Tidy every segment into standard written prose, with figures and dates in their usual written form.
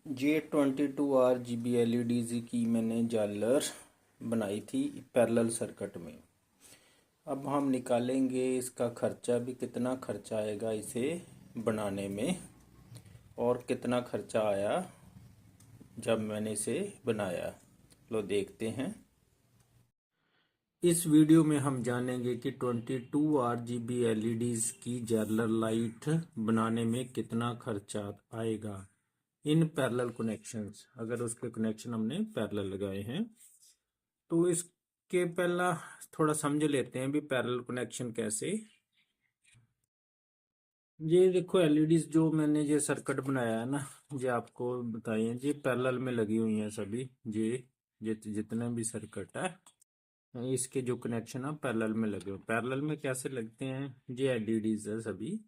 J22 RGB LEDs की मैंने जालर बनाई थी पैरेलल सर्किट में। अब हम निकालेंगे इसका खर्चा भी, कितना खर्चा आएगा इसे बनाने में और कितना खर्चा आया जब मैंने इसे बनाया। लो देखते हैं। इस वीडियो में हम जानेंगे कि 22 RGB LEDs की जालर लाइट बनाने में कितना खर्चा आएगा इन पैरेलल कनेक्शंस। अगर उसके कनेक्शन हमने पैरेलल लगाए हैं तो इसके पहला थोड़ा समझ लेते हैं भी पैरेलल कनेक्शन कैसे। ये देखो एलईडीज जो मैंने ये सर्किट बनाया है ना, ये आपको बताइए ये पैरेलल में लगी हुई हैं सभी। ये जितने भी सर्किट है इसके जो कनेक्शन है पैरेलल में लगे हुए। पैरेलल में कैसे लगते हैं, ये एलईडीज है सभी,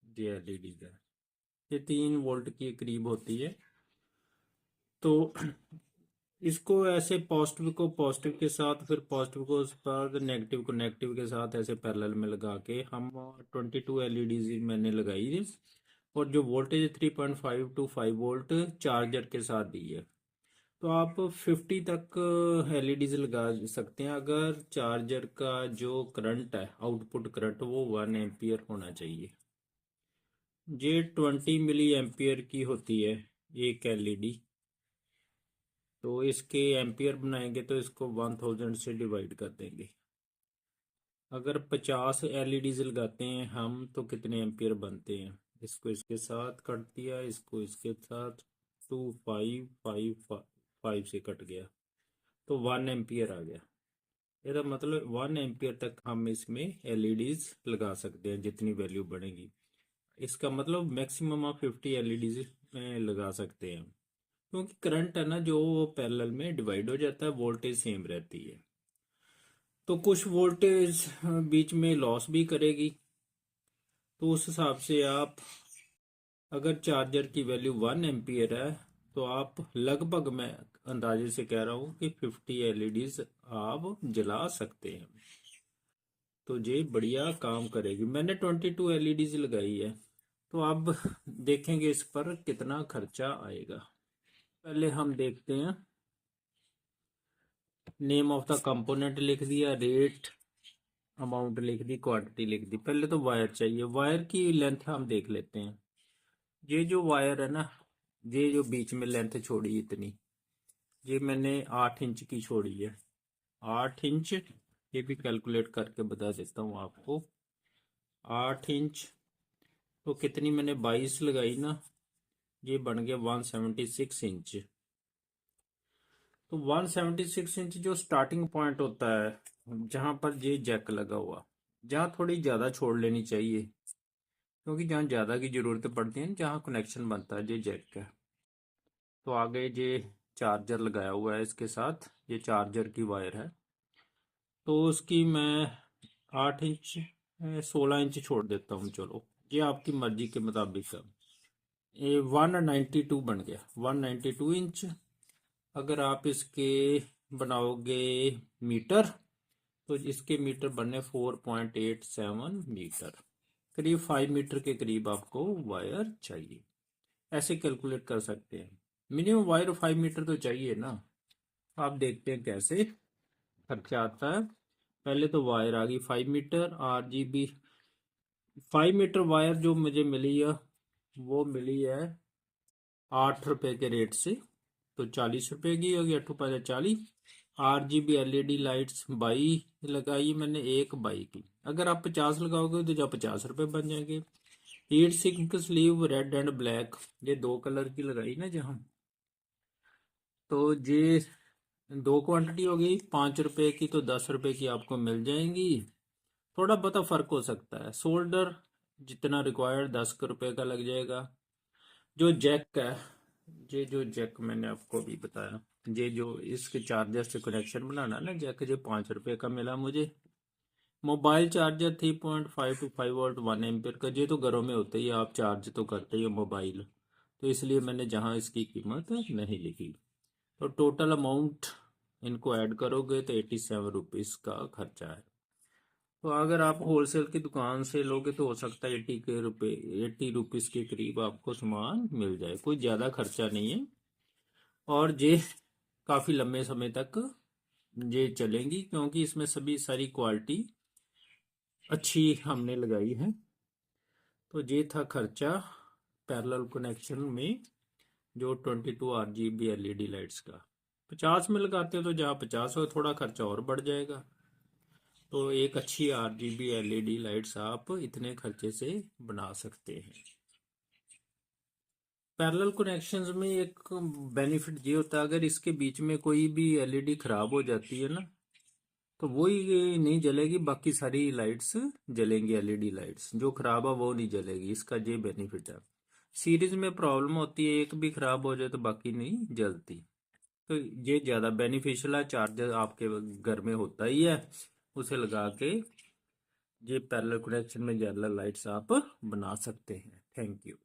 ये एलईडीज है। ये 3 वोल्ट के करीब होती है। तो इसको ऐसे पॉजिटिव को पॉजिटिव के साथ, फिर पॉजिटिव को उस पर, नेगेटिव को नेगेटिव के साथ ऐसे पैरेलल में लगा के हम 22 LEDs मैंने लगाई है। और जो वोल्टेज 3.5 to 5 वोल्ट चार्जर के साथ दी है। तो आप 50 तक एलईडीज लगा सकते हैं अगर चार्जर का जो करंट है, आउटपुट करंट, वो 1 एम्पियर होना चाहिए। ये 20 मिली एम्पियर की होती है एक एलईडी। तो इसके एम्पियर बनाएंगे तो इसको 1000 से डिवाइड कर देंगे। अगर 50 एलईडीज लगाते हैं हम तो कितने एम्पियर बनते हैं, इसको इसके साथ कट दिया, इसको इसके साथ 2555 से कट गया तो 1 एम्पियर आ गया। ਇਹਦਾ मतलब 1 एम्पियर तक हम इसमें एलईडीज लगा सकते हैं जितनी वैल्यू बढ़ेगी। इसका मतलब मैक्सिमम आप 50 एलईडीज में लगा सकते हैं, क्योंकि करंट है ना जो वो पैरेलल में डिवाइड हो जाता है, वोल्टेज सेम रहती है। तो कुछ वोल्टेज बीच में लॉस भी करेगी। तो उस हिसाब से आप, अगर चार्जर की वैल्यू 1 एम्पियर है तो आप लगभग, मैं अंदाजे से कह रहा हूँ कि 50 एलईडीज आप जला सकते हैं। तो ये बढ़िया काम करेगी। मैंने 22 एलईडीज लगाई है। तो अब देखेंगे इस पर कितना खर्चा आएगा। पहले हम देखते हैं, नेम ऑफ द कंपोनेंट लिख दिया, रेट अमाउंट लिख दी, क्वांटिटी लिख दी। पहले तो वायर चाहिए। वायर की लेंथ हम देख लेते हैं। ये जो वायर है ना, ये जो बीच में लेंथ छोड़ी इतनी, ये मैंने 8 इंच की छोड़ी है। 8 इंच, ये भी कैलकुलेट करके बता देता हूँ आपको। 8 इंच तो कितनी मैंने 22 लगाई ना, ये बन गया 176 इंच। तो 176 इंच जो स्टार्टिंग पॉइंट होता है, जहां पर ये जैक लगा हुआ, जहां थोड़ी ज़्यादा छोड़ लेनी चाहिए, क्योंकि जहाँ ज़्यादा की ज़रूरत पड़ती है, जहाँ कनेक्शन बनता है, ये जैक है। तो आगे ये चार्जर लगाया हुआ है इसके साथ, ये चार्जर की वायर है। तो उसकी मैं 8 इंच 16 इंच छोड़ देता हूँ। चलो ये आपकी मर्जी के मुताबिक है। ये 192 बन गया, 192 इंच। अगर आप इसके बनाओगे मीटर तो इसके मीटर बनने 4.87 मीटर, करीब 5 मीटर के करीब आपको वायर चाहिए। ऐसे कैलकुलेट कर सकते हैं। मिनिमम वायर 5 मीटर तो चाहिए ना। आप देखते हैं कैसे खर्चा आता है। पहले तो वायर आ गई 5 मीटर RGB। 5 मीटर वायर जो मुझे मिली है वो मिली है 8 रुपए के रेट से। तो 40 रुपए की होगी, 8×5=40। RGB LED लाइट्स 22 लगाई मैंने, एक 22 की। अगर आप 50 लगाओगे तो जब 50 रुपए बन जाएंगे। Heat sink sleeve red and black, ये 2 कलर की लगाई ना जहाँ, तो ये 2 क्वांटिटी हो गई। 5 रुपए की तो 10 रुपए की आपको मिल जाएंगी। थोड़ा बहुत फर्क हो सकता है। सोल्डर जितना रिक्वायर्ड 10 रुपए का लग जाएगा। जो जैक है, ये जो जैक मैंने आपको भी बताया, ये जो इसके चार्जर से कनेक्शन बनाना ना जैक, ये 5 रुपए का मिला मुझे। Mobile charger 3.5 to 5 volt 1 ampere का, ये तो घरों में होता ही है, आप चार्ज तो करते ही हो मोबाइल, तो इसलिए मैंने जहाँ इसकी कीमत नहीं लिखी। तो टोटल अमाउंट इनको ऐड करोगे तो 87 रुपीज़ का खर्चा है। तो अगर आप होलसेल की दुकान से लोगे तो हो सकता है 80 रुपीज़ के करीब आपको सामान मिल जाए, कोई ज़्यादा खर्चा नहीं है। और ये काफ़ी लंबे समय तक ये चलेंगी क्योंकि इसमें सभी सारी क्वालिटी अच्छी हमने लगाई है। तो ये था खर्चा पैरेलल कनेक्शन में जो 22 RGB LED लाइट्स का। 50 में लगाते हो तो जहाँ 50 हो थोड़ा खर्चा और बढ़ जाएगा। तो एक अच्छी RGB LED लाइट्स आप इतने खर्चे से बना सकते हैं। पैरेलल कनेक्शंस में एक बेनिफिट ये होता है, अगर इसके बीच में कोई भी LED खराब हो जाती है ना तो वो ही नहीं जलेगी, बाकी सारी लाइट्स जलेंगी। LED लाइट्स जो खराब है वो नहीं जलेगी, इसका ये बेनिफिट है। सीरीज में प्रॉब्लम होती है, एक भी खराब हो जाए तो बाकी नहीं जलती। तो ये ज़्यादा बेनिफिशियल है, चार्जर आपके घर में होता ही है, उसे लगा के ये पैरेलल कनेक्शन में ज़्यादा लाइट्स आप बना सकते हैं। Thank you.